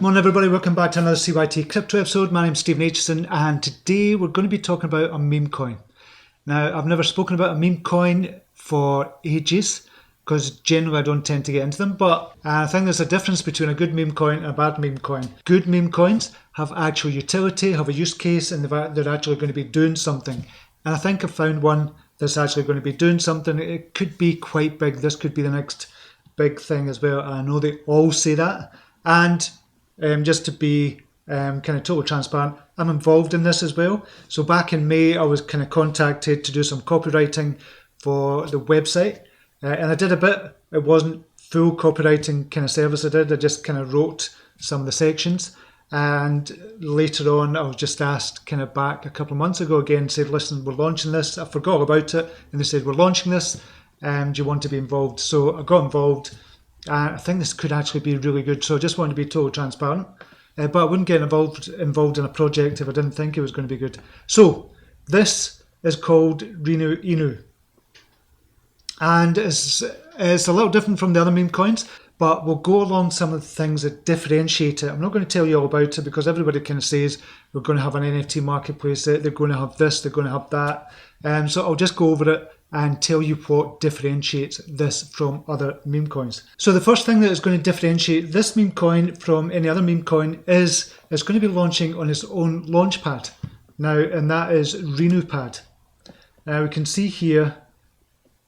Morning everybody, welcome back to another CYT-Crypto episode. My name's Stephen Aitchison and today we're going to be talking about a meme coin. Now, I've never spoken about a meme coin for ages because generally I don't tend to get into them, but I think there's a difference between a good meme coin and a bad meme coin. Good meme coins have actual utility, have a use case, and they're actually going to be doing something. And I think I've found one that's actually going to be doing something. It could be quite big. This could be the next big thing as well. I know they all say that. And just to be kind of totally transparent, I'm involved in this as well. So back in May, I was kind of contacted to do some copywriting for the website. And I did a bit. It wasn't full copywriting kind of service I did. I just kind of wrote some of the sections. And later on, I was just asked kind of back a couple of months ago again, said, listen, we're launching this. I forgot about it. And they said, we're launching this. Do you want to be involved? So I got involved. I think this could actually be really good. So I just wanted to be totally transparent. But I wouldn't get involved in a project if I didn't think it was going to be good. So this is called Rinu Inu. And it's a little different from the other meme coins, but we'll go along some of the things that differentiate it. I'm not going to tell you all about it because everybody kind of says we're going to have an NFT marketplace, they're going to have this, they're going to have that. So I'll just go over it and tell you what differentiates this from other meme coins. So the first thing that is going to differentiate this meme coin from any other meme coin is it's going to be launching on its own launchpad. Now, and that is RenuPad. Now we can see here,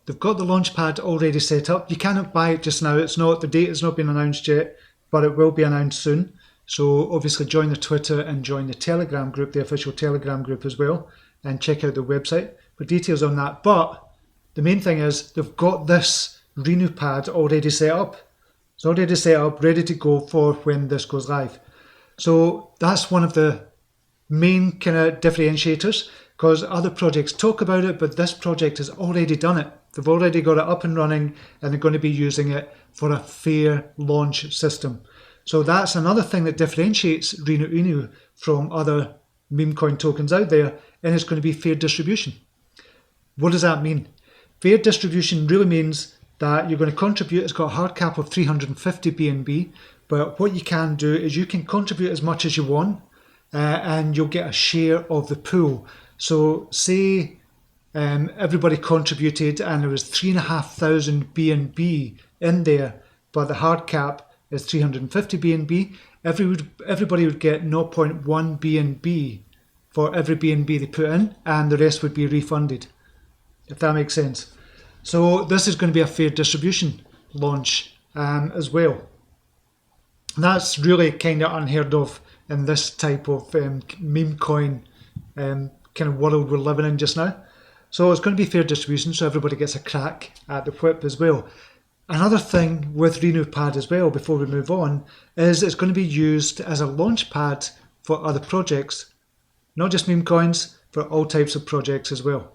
they've got the launchpad already set up. You cannot buy it just now. The date has not been announced yet, but it will be announced soon. So obviously join the Twitter and join the Telegram group, the official Telegram group as well, and check out the website for details on that. But the main thing is they've got this RenuPad already set up. It's already set up, ready to go for when this goes live. So that's one of the main kind of differentiators, because other projects talk about it, but this project has already done it. They've already got it up and running, and they're going to be using it for a fair launch system. So that's another thing that differentiates Renu Inu from other meme coin tokens out there, and it's going to be fair distribution. What does that mean? Fair distribution really means that you're going to contribute. It's got a hard cap of 350 BNB, but what you can do is you can contribute as much as you want, and you'll get a share of the pool. So say everybody contributed and there was 3,500 BNB in there, but the hard cap is 350 BNB. Everybody would get 0.1 BNB for every BNB they put in, and the rest would be refunded, if that makes sense. So this is going to be a fair distribution launch as well. And that's really kind of unheard of in this type of meme coin kind of world we're living in just now. So it's going to be fair distribution, so everybody gets a crack at the whip as well. Another thing with RenuPad as well, before we move on, is it's going to be used as a launch pad for other projects, not just meme coins, for all types of projects as well.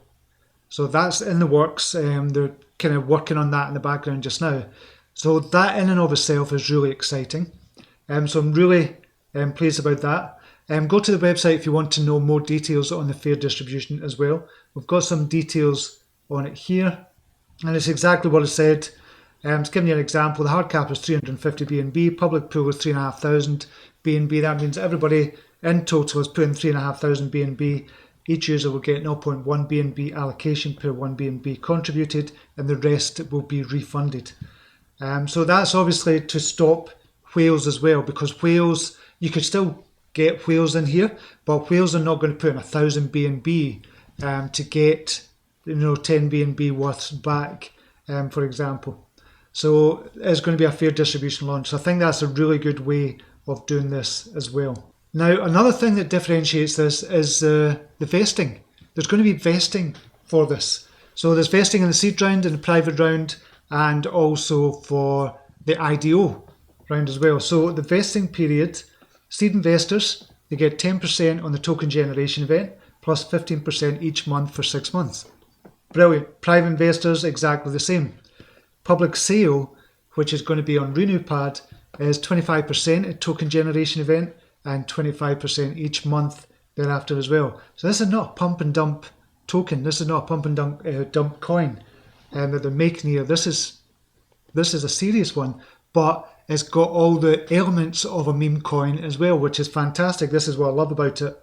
So that's in the works. They're kind of working on that in the background just now. So that in and of itself is really exciting. So I'm really pleased about that. Go to the website if you want to know more details on the fair distribution as well. We've got some details on it here, and it's exactly what I said. Just giving you an example, the hard cap is 350 BNB, public pool is 3,500 BNB. That means everybody in total is putting 3,500 BNB. Each user will get 0.1 BNB allocation per 1 BNB contributed, and the rest will be refunded. So that's obviously to stop whales as well, because whales, you could still get whales in here, but whales are not going to put in 1,000 BNB to get 10 BNB worth back, for example. So it's going to be a fair distribution launch. So I think that's a really good way of doing this as well. Now, another thing that differentiates this is the vesting. There's going to be vesting for this. So there's vesting in the seed round, in the private round, and also for the IDO round as well. So the vesting period, seed investors, they get 10% on the token generation event, plus 15% each month for 6 months. Brilliant. Private investors, exactly the same. Public sale, which is going to be on RenuPad, is 25% at token generation event, and 25% each month thereafter as well. So this is not a pump and dump token. This is not a pump and dump coin that they're making here. This is a serious one, but it's got all the elements of a meme coin as well, which is fantastic. This is what I love about it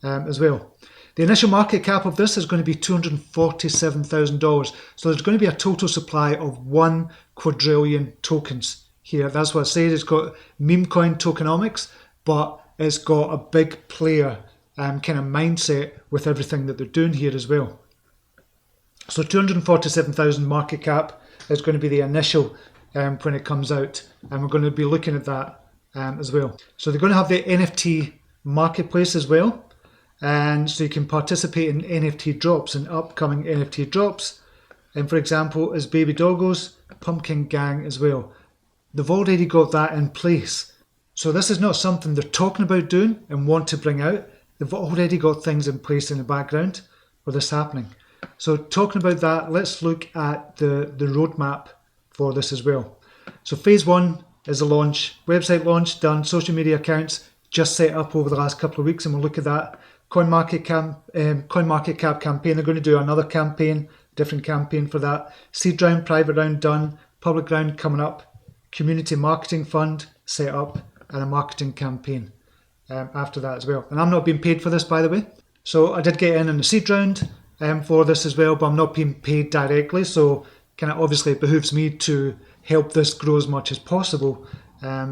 as well. The initial market cap of this is going to be $247,000. So there's going to be a total supply of 1 quadrillion tokens here. That's what I said. It's got Memecoin tokenomics, but it's got a big player kind of mindset with everything that they're doing here as well. So 247,000 market cap is going to be the initial when it comes out, and we're going to be looking at that as well. So they're going to have the NFT marketplace as well, and so you can participate in NFT drops and upcoming NFT drops. And for example, is Baby Doggos, Pumpkin Gang as well. They've already got that in place. So this is not something they're talking about doing and want to bring out. They've already got things in place in the background for this happening. So talking about that, let's look at the roadmap for this as well. So phase 1 is the launch. Website launch done, social media accounts just set up over the last couple of weeks, and we'll look at that. CoinMarketCap campaign, they're going to do another campaign, different campaign for that. Seed round, private round done, public round coming up, community marketing fund set up, and a marketing campaign after that as well. And I'm not being paid for this, by the way. So I did get in the seed round for this as well, but I'm not being paid directly. So kind of obviously it behooves me to help this grow as much as possible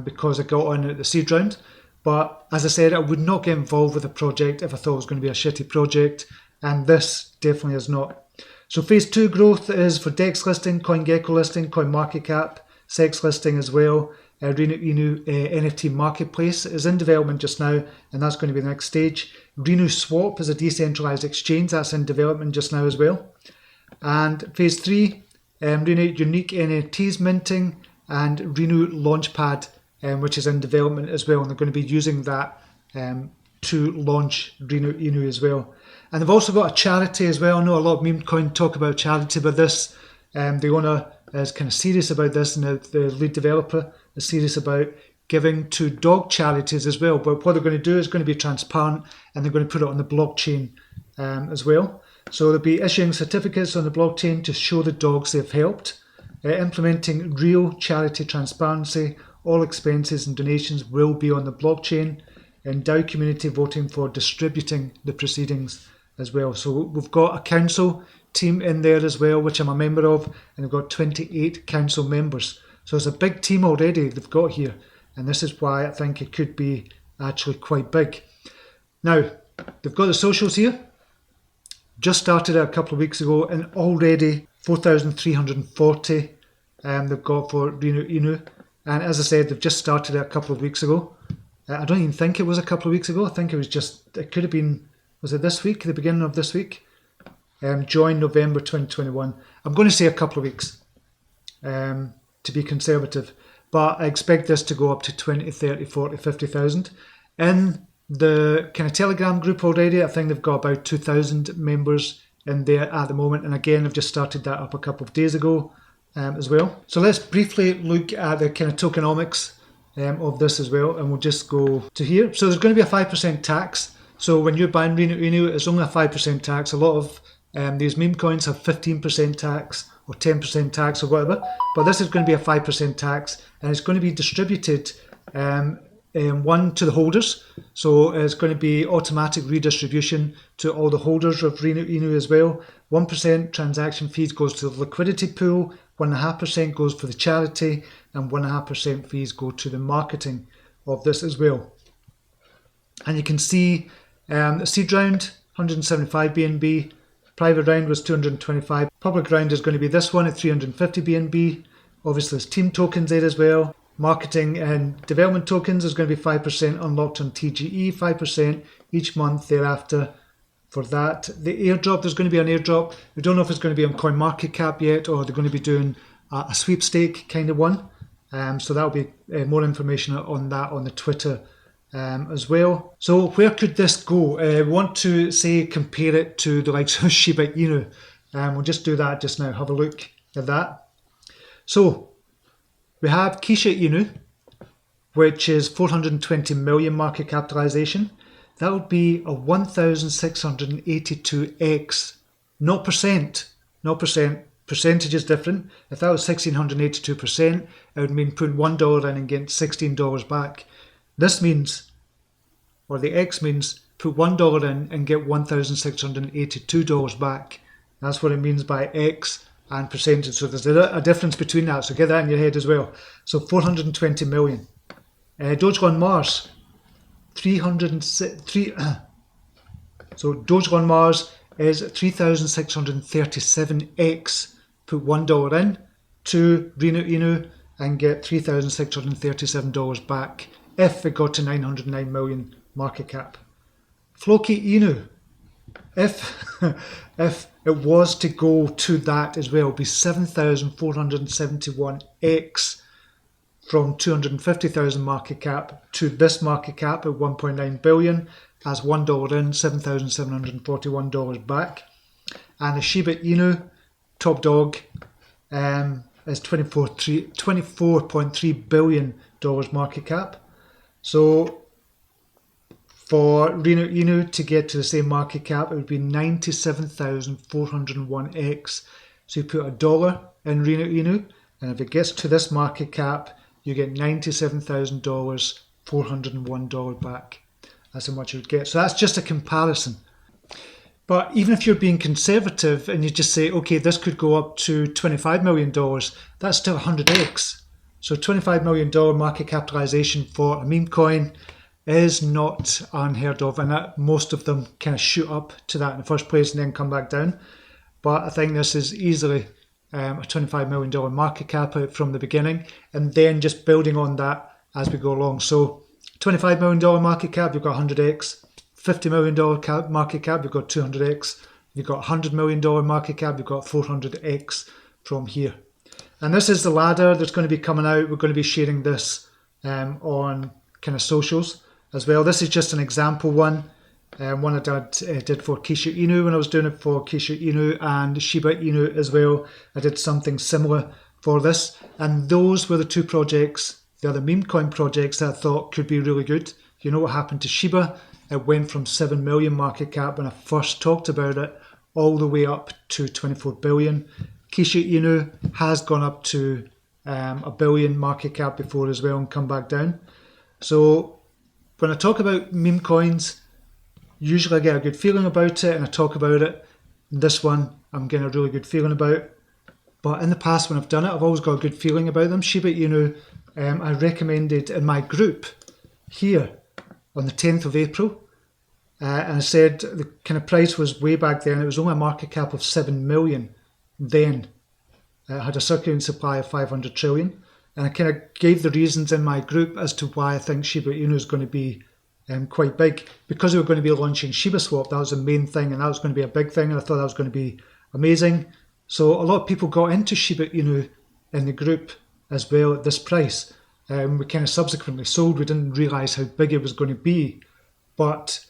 because I got on at the seed round. But as I said, I would not get involved with a project if I thought it was going to be a shitty project, and this definitely is not. So phase 2 growth is for DEX listing, CoinGecko listing, CoinMarketCap, SEX listing as well. Renu Inu NFT marketplace is in development just now, and that's going to be the next stage. Renu Swap is a decentralized exchange, that's in development just now as well. And phase 3, Renu unique NFTs minting, and Renu Launchpad, which is in development as well, and they're going to be using that to launch Renu Inu as well. And they've also got a charity as well. I know a lot of Memecoin talk about charity, but this, the owner is kind of serious about this, and the lead developer is serious about giving to dog charities as well. But what they're going to do is going to be transparent, and they're going to put it on the blockchain as well. So they'll be issuing certificates on the blockchain to show the dogs they've helped, implementing real charity transparency. All expenses and donations will be on the blockchain, and DAO community voting for distributing the proceedings as well. So we've got a council team in there as well, which I'm a member of, and we've got 28 council members. So it's a big team already they've got here, and this is why I think it could be actually quite big. Now, they've got the socials here. Just started it a couple of weeks ago, and already 4,340 they've got for Renu Inu. And as I said, they've just started it a couple of weeks ago. I don't even think it was a couple of weeks ago. I think it could have been, was it this week, the beginning of this week? Join November 2021. I'm going to say a couple of weeks to be conservative. But I expect this to go up to 20, 30, 40, 50,000. In the kind of Telegram group already, I think they've got about 2,000 members in there at the moment. And again, I've just started that up a couple of days ago. As well. So let's briefly look at the kind of tokenomics of this as well, and we'll just go to here. So there's going to be a 5% tax. So when you're buying Renu Inu, it's only a 5% tax. A lot of these meme coins have 15% tax or 10% tax or whatever, but this is going to be a 5% tax, and it's going to be distributed one to the holders. So it's going to be automatic redistribution to all the holders of Renu Inu as well. 1% transaction fees goes to the liquidity pool, 1.5% goes for the charity, and 1.5% fees go to the marketing of this as well. And you can see the seed round, 175 BNB, private round was 225, public round is going to be this one at 350 BNB. Obviously there's team tokens there as well. Marketing and development tokens is going to be 5% unlocked on TGE, 5% each month thereafter. For that, the airdrop, there's going to be an airdrop. We don't know if it's going to be on CoinMarketCap yet, or they're going to be doing a sweepstake kind of one. So that'll be more information on that on the Twitter as well. So where could this go? We want to say compare it to the likes of Shiba Inu. We'll just do that just now. Have a look at that. So we have Kisha Inu, which is 420 million market capitalization. That would be a 1,682x, not percent, percentage is different. If that was 1,682%, it would mean putting $1 in and getting $16 back. This means, or the X means, put $1 in and get $1,682 back. That's what it means by X and percentage. So there's a difference between that. So get that in your head as well. So 420 million. Dogecoin Mars, 303. So Dogecoin Mars is 3,637x. Put $1 in to Renu Inu and get $3,637 back if it got to 909 million market cap. Floki Inu, if it was to go to that as well, it would be 7,471x from 250,000 market cap to this market cap at 1.9 billion. As $1 in, $7,741 back. And the Shiba Inu, top dog, is $24.3 billion market cap. So for Rinu Inu to get to the same market cap, it would be 97,401x. So you put $1 in Rinu Inu, and if it gets to this market cap, you get $97,401 back. That's how much you would get. So that's just a comparison. But even if you're being conservative and you just say, okay, this could go up to $25 million, that's still 100x. So $25 million market capitalization for a meme coin is not unheard of, and that most of them kind of shoot up to that in the first place and then come back down. But I think this is easily a $25 million market cap from the beginning, and then just building on that as we go along. So $25 million market cap, you've got 100x. $50 million market cap, you've got 200x. You've got $100 million market cap, you've got 400x from here. And this is the ladder that's going to be coming out. We're going to be sharing this on kind of socials as well. This is just an example one. One I did for Kishu Inu when I was doing it for Kishu Inu and Shiba Inu as well. I did something similar for this. And those were the two projects, the other meme coin projects that I thought could be really good. You know what happened to Shiba? It went from 7 million market cap when I first talked about it all the way up to 24 billion. Kishu Inu has gone up to a billion market cap before as well and come back down. So when I talk about meme coins, usually I get a good feeling about it and I talk about it. This one I'm getting a really good feeling about. But in the past when I've done it, I've always got a good feeling about them. Shiba Inu, I recommended in my group here on the 10th of April. And I said the kind of price was way back then. It was only a market cap of 7 million then. It had a circulating supply of 500 trillion. And I kind of gave the reasons in my group as to why I think Shiba Inu is going to be quite big. Because we were going to be launching Shiba Swap, that was the main thing, and that was going to be a big thing, and I thought that was going to be amazing. So a lot of people got into Shiba Inu in the group as well at this price. We kind of subsequently sold. We didn't realise how big it was going to be. But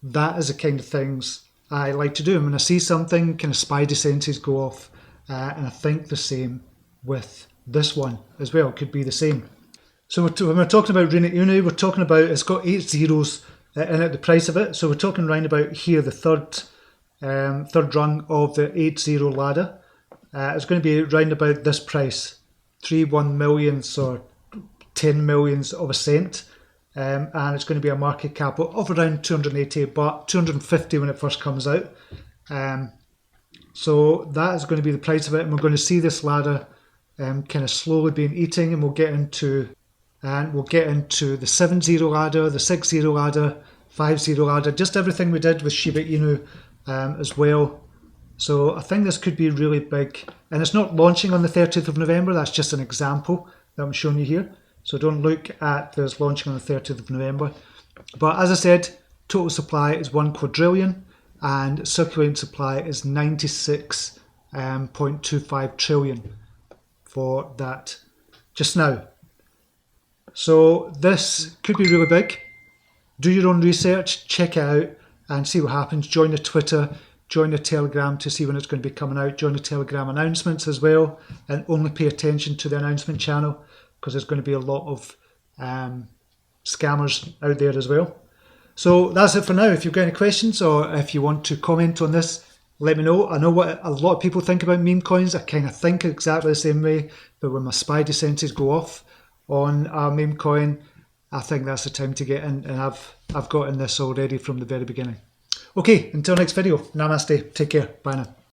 that is the kind of things I like to do. And when I see something, kind of spidey senses go off. And I think the same with this one as well. It could be the same. So when we're talking about Renu Inu, we're talking about, it's got 8 zeros in it, the price of it. So we're talking round about here, the third rung of the 8-0 ladder. It's going to be round about this price, 3 millionths or 10 millionths of a cent. And it's going to be a market cap of around 280, but 250 when it first comes out. So that is going to be the price of it, and we're going to see this ladder kind of slowly being eating, and we'll get into the 7-0 ladder, the 6-0 ladder, 5-0 ladder, just everything we did with Shiba Inu as well. So I think this could be really big, and it's not launching on the 30th of November. That's just an example that I'm showing you here. So don't look at this launching on the 30th of November. But as I said, total supply is 1 quadrillion and circulating supply is 96.25 trillion for that just now. So this could be really big. Do your own research, check it out and see what happens. Join the Twitter, join the Telegram to see when it's going to be coming out. Join the Telegram announcements as well, and only pay attention to the announcement channel, because there's going to be a lot of scammers out there as well. So that's it for now. If you've got any questions or if you want to comment on this, let me know. I know what a lot of people think about meme coins. I kind of think exactly the same way, but when my spidey senses go off on a meme coin, I think that's the time to get in, and I've got in this already from the very beginning. Okay, until next video, namaste, take care, bye now.